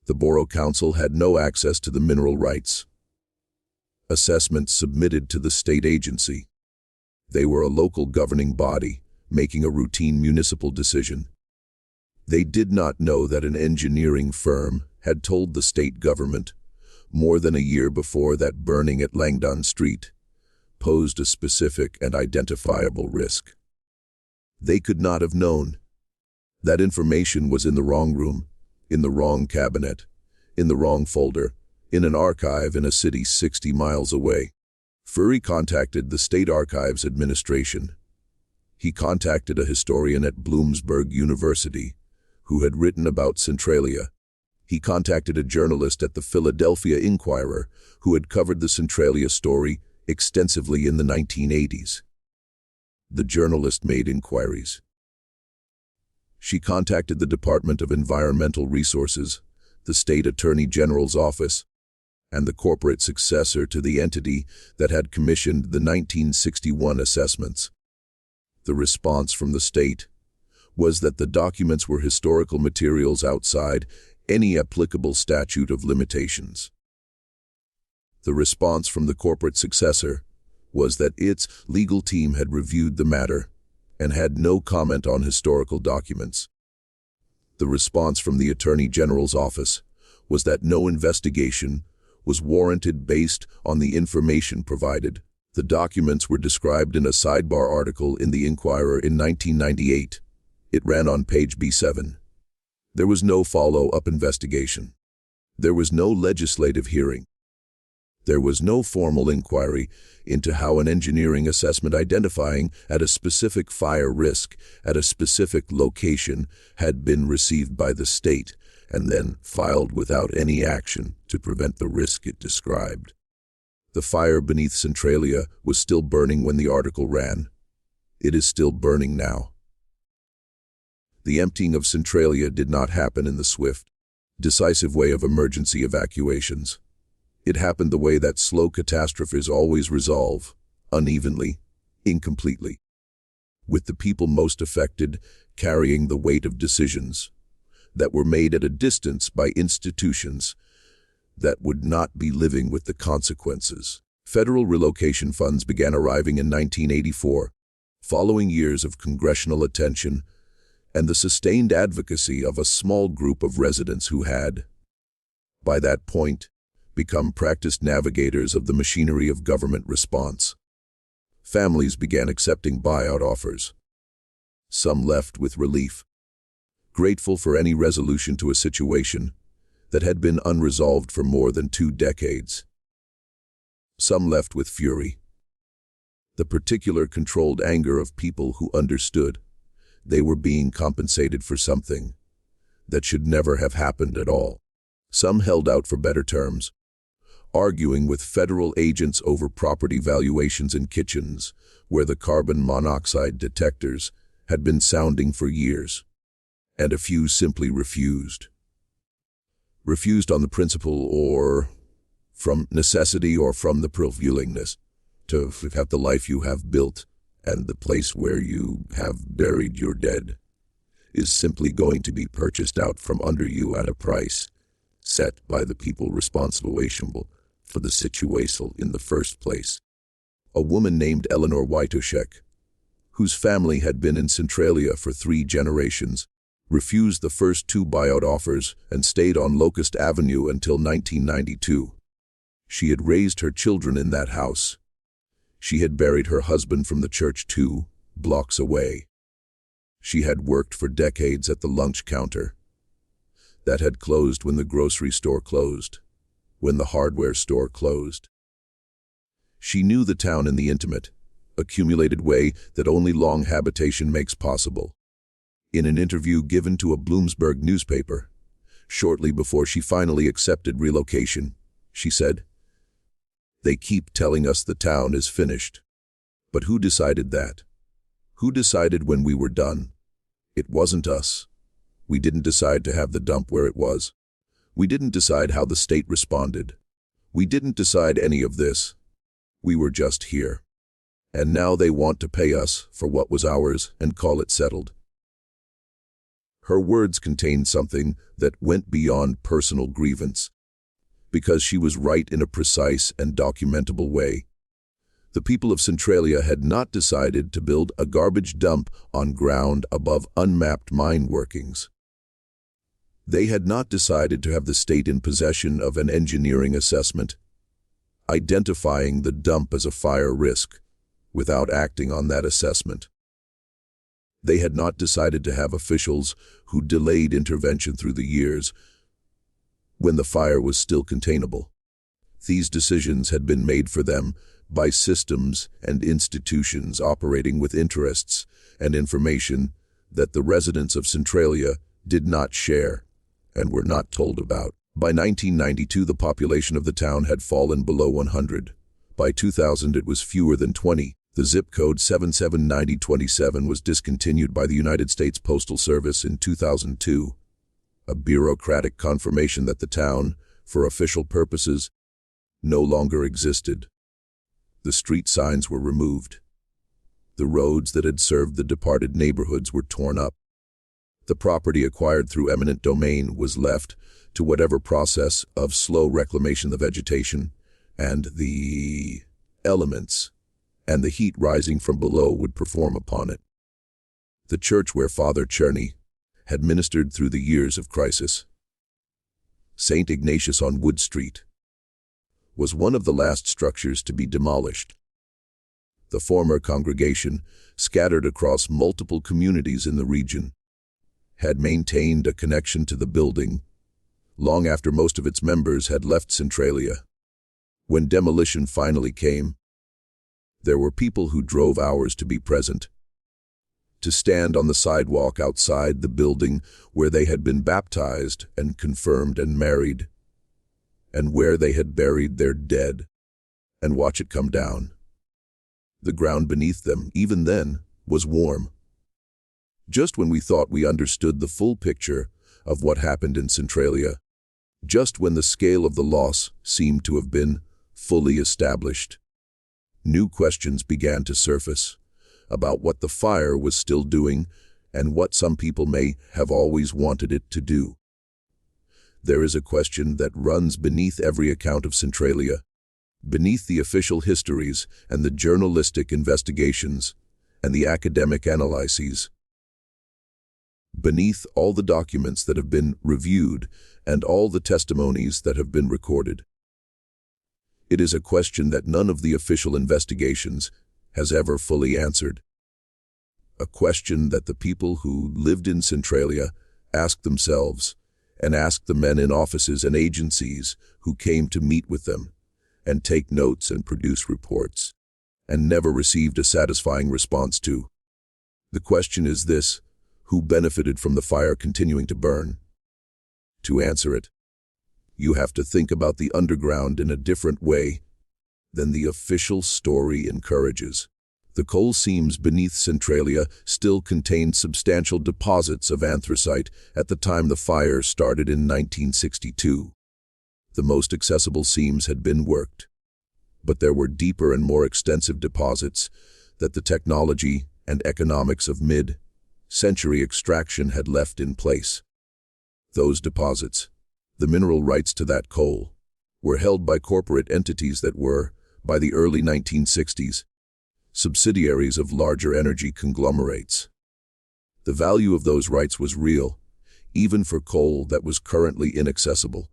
The Borough Council had no access to the mineral rights assessments submitted to the state agency. They were a local governing body, making a routine municipal decision. They did not know that an engineering firm had told the state government, more than a year before, that burning at Langdon Street posed a specific and identifiable risk. They could not have known. That information was in the wrong room, in the wrong cabinet, in the wrong folder, in an archive in a city 60 miles away. Fury contacted the State Archives Administration. He contacted a historian at Bloomsburg University who had written about Centralia. He contacted a journalist at the Philadelphia Inquirer who had covered the Centralia story extensively in the 1980s. The journalist made inquiries. She contacted the Department of Environmental Resources, the State Attorney General's office, and the corporate successor to the entity that had commissioned the 1961 assessments. The response from the state was that the documents were historical materials outside any applicable statute of limitations. The response from the corporate successor was that its legal team had reviewed the matter and had no comment on historical documents. The response from the Attorney General's office was that no investigation was warranted based on the information provided. The documents were described in a sidebar article in the Inquirer in 1998. It ran on page B7. There was no follow-up investigation. There was no legislative hearing. There was no formal inquiry into how an engineering assessment identifying at a specific fire risk at a specific location had been received by the state and then filed without any action to prevent the risk it described. The fire beneath Centralia was still burning when the article ran. It is still burning now. The emptying of Centralia did not happen in the swift, decisive way of emergency evacuations. It happened the way that slow catastrophes always resolve, unevenly, incompletely, with the people most affected carrying the weight of decisions that were made at a distance by institutions that would not be living with the consequences. Federal relocation funds began arriving in 1984, following years of congressional attention and the sustained advocacy of a small group of residents who had, by that point, become practiced navigators of the machinery of government response. Families began accepting buyout offers. Some left with relief, grateful for any resolution to a situation that had been unresolved for more than 2 decades. Some left with fury, the particular controlled anger of people who understood they were being compensated for something that should never have happened at all. Some held out for better terms, arguing with federal agents over property valuations in kitchens, where the carbon monoxide detectors had been sounding for years. And a few simply refused. Refused on the principle or from necessity or from the willingness to have the life you have built and the place where you have buried your dead is simply going to be purchased out from under you at a price set by the people responsible for the situation in the first place. A woman named Eleanor Witoshek, whose family had been in Centralia for 3 generations, refused the first 2 buyout offers and stayed on Locust Avenue until 1992. She had raised her children in that house. She had buried her husband from the church 2 blocks away. She had worked for decades at the lunch counter. That had closed when the grocery store closed, when the hardware store closed. She knew the town in the intimate, accumulated way that only long habitation makes possible. In an interview given to a Bloomsburg newspaper, shortly before she finally accepted relocation, she said, "They keep telling us the town is finished. But who decided that? Who decided when we were done? It wasn't us. We didn't decide to have the dump where it was. We didn't decide how the state responded. We didn't decide any of this. We were just here. And now they want to pay us for what was ours and call it settled." Her words contained something that went beyond personal grievance, because she was right in a precise and documentable way. The people of Centralia had not decided to build a garbage dump on ground above unmapped mine workings. They had not decided to have the state in possession of an engineering assessment, identifying the dump as a fire risk, without acting on that assessment. They had not decided to have officials who delayed intervention through the years when the fire was still containable. These decisions had been made for them by systems and institutions operating with interests and information that the residents of Centralia did not share and were not told about. By 1992, the population of the town had fallen below 100. By 2000, it was fewer than 20. The zip code 779027 was discontinued by the United States Postal Service in 2002, a bureaucratic confirmation that the town, for official purposes, no longer existed. The street signs were removed. The roads that had served the departed neighborhoods were torn up. The property acquired through eminent domain was left to whatever process of slow reclamation the vegetation and the elements and the heat rising from below would perform upon it. The church where Father Czerny had ministered through the years of crisis, St. Ignatius on Wood Street, was one of the last structures to be demolished. The former congregation, scattered across multiple communities in the region, had maintained a connection to the building long after most of its members had left Centralia. When demolition finally came, there were people who drove hours to be present, to stand on the sidewalk outside the building where they had been baptized and confirmed and married, and where they had buried their dead, and watch it come down. The ground beneath them, even then, was warm. Just when we thought we understood the full picture of what happened in Centralia, just when the scale of the loss seemed to have been fully established, new questions began to surface about what the fire was still doing and what some people may have always wanted it to do. There is a question that runs beneath every account of Centralia, beneath the official histories and the journalistic investigations and the academic analyses, beneath all the documents that have been reviewed and all the testimonies that have been recorded. It is a question that none of the official investigations has ever fully answered. A question that the people who lived in Centralia asked themselves and asked the men in offices and agencies who came to meet with them and take notes and produce reports, and never received a satisfying response to. The question is this: who benefited from the fire continuing to burn? To answer it, You have to think about the underground in a different way than the official story encourages. The coal seams beneath Centralia still contained substantial deposits of anthracite at the time the fire started in 1962. The most accessible seams had been worked, but there were deeper and more extensive deposits that the technology and economics of mid-century extraction had left in place. Those deposits, the mineral rights to that coal, were held by corporate entities that were, by the early 1960s, subsidiaries of larger energy conglomerates. The value of those rights was real, even for coal that was currently inaccessible.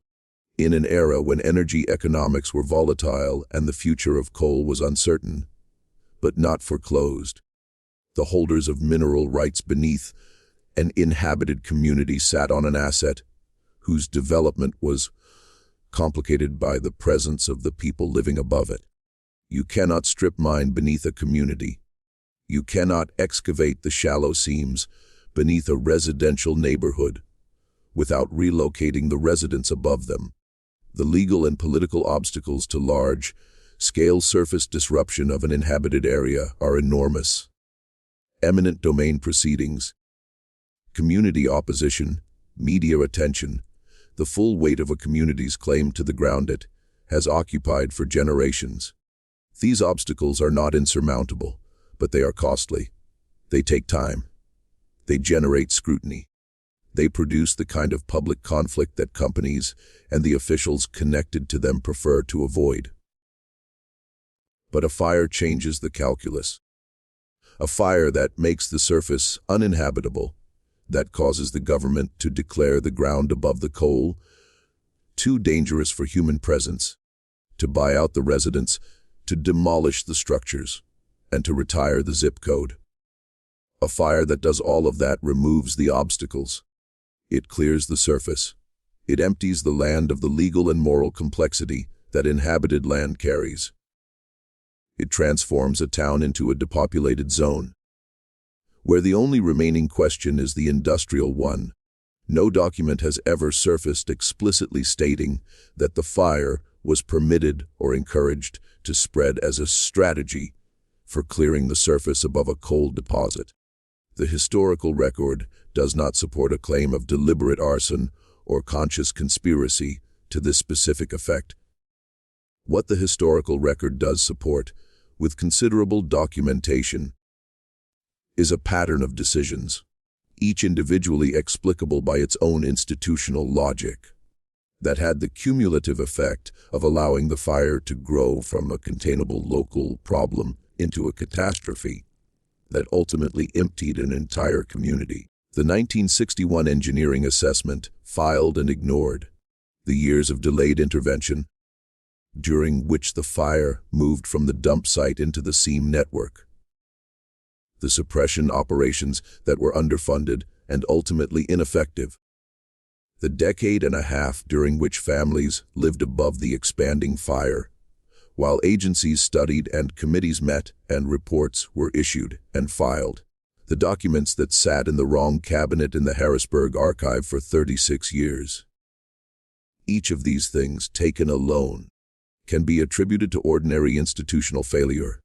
In an era when energy economics were volatile and the future of coal was uncertain, but not foreclosed, the holders of mineral rights beneath an inhabited community sat on an asset whose development was complicated by the presence of the people living above it. You cannot strip mine beneath a community. You cannot excavate the shallow seams beneath a residential neighborhood without relocating the residents above them. The legal and political obstacles to large-scale surface disruption of an inhabited area are enormous. Eminent domain proceedings, community opposition, media attention, the full weight of a community's claim to the ground it has occupied for generations. These obstacles are not insurmountable, but they are costly. They take time. They generate scrutiny. They produce the kind of public conflict that companies and the officials connected to them prefer to avoid. But a fire changes the calculus. A fire that makes the surface uninhabitable, that causes the government to declare the ground above the coal too dangerous for human presence, to buy out the residents, to demolish the structures, and to retire the zip code. A fire that does all of that removes the obstacles. It clears the surface. It empties the land of the legal and moral complexity that inhabited land carries. It transforms a town into a depopulated zone, where the only remaining question is the industrial one. No document has ever surfaced explicitly stating that the fire was permitted or encouraged to spread as a strategy for clearing the surface above a coal deposit. The historical record does not support a claim of deliberate arson or conscious conspiracy to this specific effect. What the historical record does support, with considerable documentation, is a pattern of decisions, each individually explicable by its own institutional logic, that had the cumulative effect of allowing the fire to grow from a containable local problem into a catastrophe that ultimately emptied an entire community. The 1961 engineering assessment filed and ignored the years of delayed intervention, during which the fire moved from the dump site into the seam network. The suppression operations that were underfunded and ultimately ineffective. The decade and a half during which families lived above the expanding fire, while agencies studied and committees met and reports were issued and filed. The documents that sat in the wrong cabinet in the Harrisburg archive for 36 years. Each of these things, taken alone, can be attributed to ordinary institutional failure,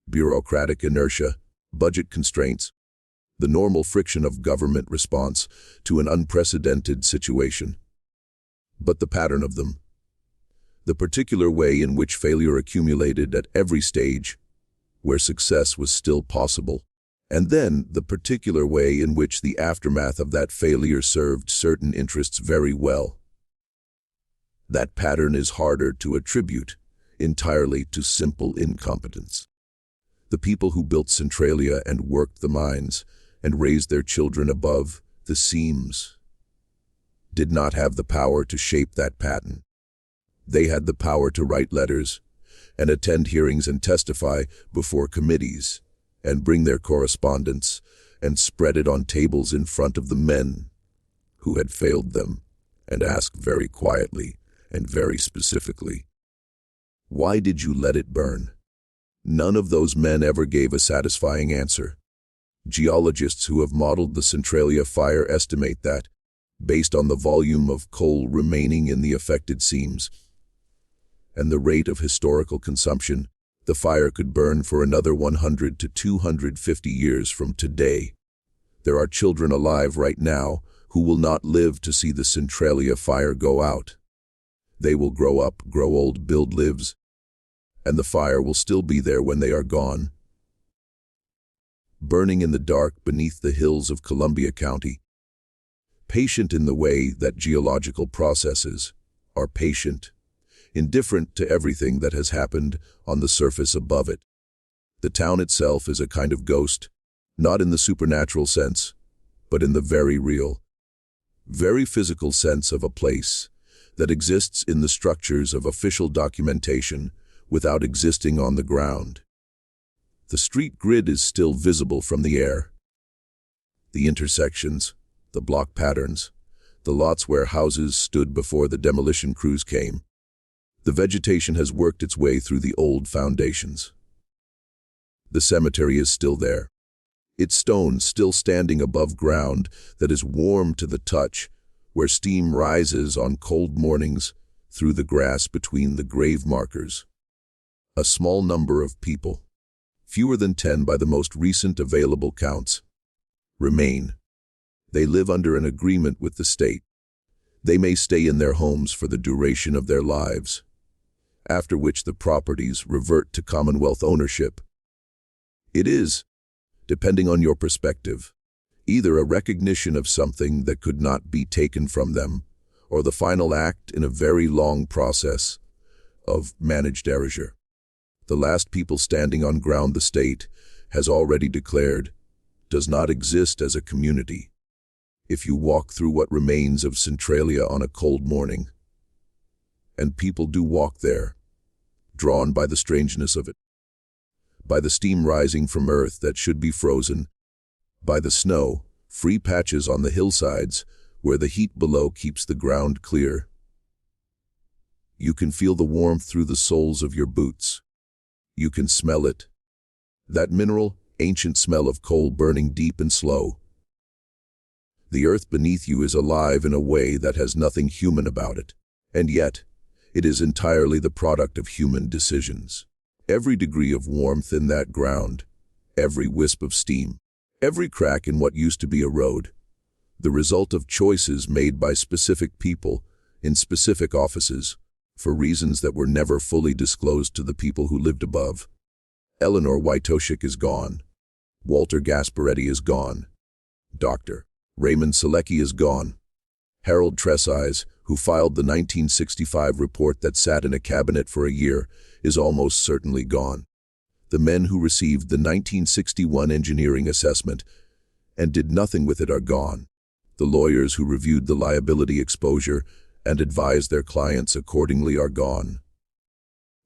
bureaucratic inertia, budget constraints, the normal friction of government response to an unprecedented situation. But the pattern of them, the particular way in which failure accumulated at every stage where success was still possible, and then the particular way in which the aftermath of that failure served certain interests very well. That pattern is harder to attribute entirely to simple incompetence. The people who built Centralia and worked the mines and raised their children above the seams did not have the power to shape that pattern. They had the power to write letters and attend hearings and testify before committees and bring their correspondence and spread it on tables in front of the men who had failed them and ask very quietly and very specifically, "Why did you let it burn?" None of those men ever gave a satisfying answer. Geologists who have modeled the Centralia fire estimate that based on the volume of coal remaining in the affected seams and the rate of historical consumption. The fire could burn for another 100 to 250 years from today. There are children alive right now who will not live to see the Centralia fire go out. They will grow up, grow old, build lives, and the fire will still be there when they are gone. Burning in the dark beneath the hills of Columbia County. Patient in the way that geological processes are patient, indifferent to everything that has happened on the surface above it. The town itself is a kind of ghost, not in the supernatural sense, but in the very real, very physical sense of a place that exists in the structures of official documentation without existing on the ground. The street grid is still visible from the air. The intersections, the block patterns, the lots where houses stood before the demolition crews came. The vegetation has worked its way through the old foundations. The cemetery is still there, its stones still standing above ground that is warm to the touch, where steam rises on cold mornings through the grass between the grave markers. A small number of people, fewer than 10 by the most recent available counts, remain. They live under an agreement with the state. They may stay in their homes for the duration of their lives, after which the properties revert to Commonwealth ownership. It is, depending on your perspective, either a recognition of something that could not be taken from them, or the final act in a very long process of managed erasure. The last people standing on ground the state has already declared does not exist as a community. If you walk through what remains of Centralia on a cold morning, and people do walk there, drawn by the strangeness of it, by the steam rising from earth that should be frozen, by the snow, free patches on the hillsides where the heat below keeps the ground clear. You can feel the warmth through the soles of your boots. You can smell it. That mineral, ancient smell of coal burning deep and slow. The earth beneath you is alive in a way that has nothing human about it, and yet it is entirely the product of human decisions. Every degree of warmth in that ground, every wisp of steam, every crack in what used to be a road, the result of choices made by specific people in specific offices for reasons that were never fully disclosed to the people who lived above. Eleanor Wojtosiek is gone. Walter Gasparetti is gone. Dr. Raymond Selecki is gone. Harold Tresize, who filed the 1965 report that sat in a cabinet for a year, is almost certainly gone. The men who received the 1961 engineering assessment and did nothing with it are gone. The lawyers who reviewed the liability exposure and advised their clients accordingly are gone.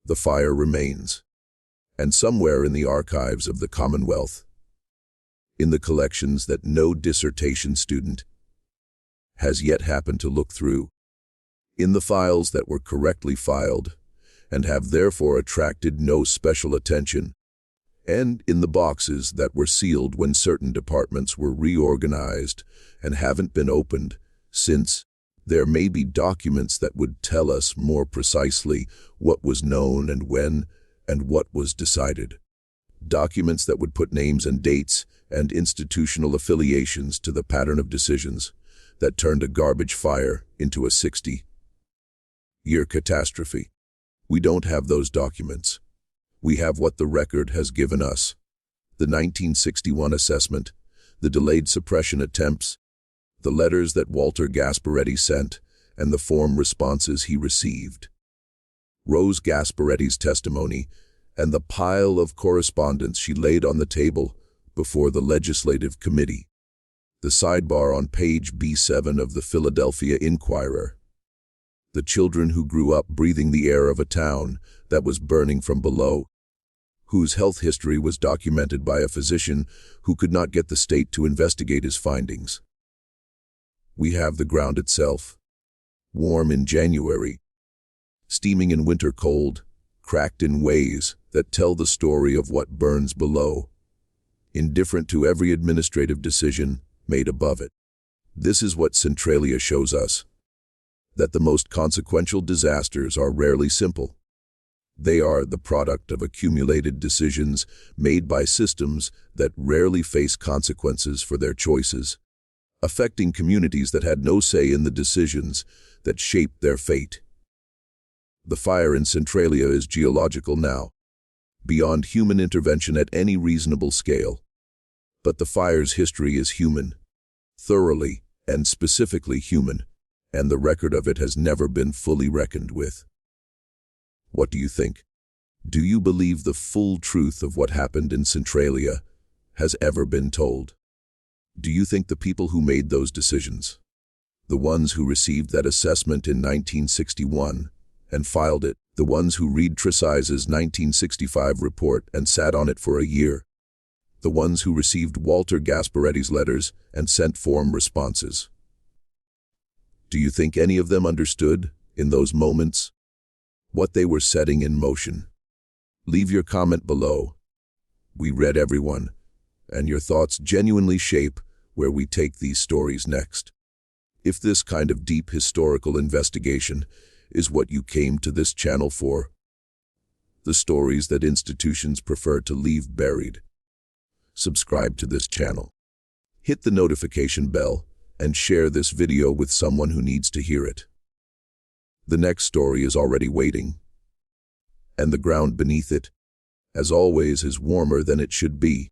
The fire remains, and somewhere in the archives of the Commonwealth, in the collections that no dissertation student has yet happened to look through, in the files that were correctly filed and have therefore attracted no special attention, and in the boxes that were sealed when certain departments were reorganized and haven't been opened since. There may be documents that would tell us more precisely what was known and when and what was decided. Documents that would put names and dates and institutional affiliations to the pattern of decisions that turned a garbage fire into a 60-year catastrophe. We don't have those documents. We have what the record has given us: the 1961 assessment, the delayed suppression attempts, the letters that Walter Gasparetti sent, and the form responses he received. Rose Gasparetti's testimony and the pile of correspondence she laid on the table before the Legislative Committee. The sidebar on page B7 of the Philadelphia Inquirer. The children who grew up breathing the air of a town that was burning from below, whose health history was documented by a physician who could not get the state to investigate his findings. We have the ground itself, warm in January, steaming in winter cold, cracked in ways that tell the story of what burns below, indifferent to every administrative decision made above it. This is what Centralia shows us, that the most consequential disasters are rarely simple. They are the product of accumulated decisions made by systems that rarely face consequences for their choices, affecting communities that had no say in the decisions that shaped their fate. The fire in Centralia is geological now, beyond human intervention at any reasonable scale. But the fire's history is human, thoroughly and specifically human, and the record of it has never been fully reckoned with. What do you think? Do you believe the full truth of what happened in Centralia has ever been told? Do you think the people who made those decisions, the ones who received that assessment in 1961 and filed it, the ones who read Tresize's 1965 report and sat on it for a year, the ones who received Walter Gasparetti's letters and sent form responses, do you think any of them understood, in those moments, what they were setting in motion? Leave your comment below. We read everyone, and your thoughts genuinely shape where we take these stories next. If this kind of deep historical investigation is what you came to this channel for, the stories that institutions prefer to leave buried, subscribe to this channel. Hit the notification bell and share this video with someone who needs to hear it. The next story is already waiting, and the ground beneath it, as always, is warmer than it should be.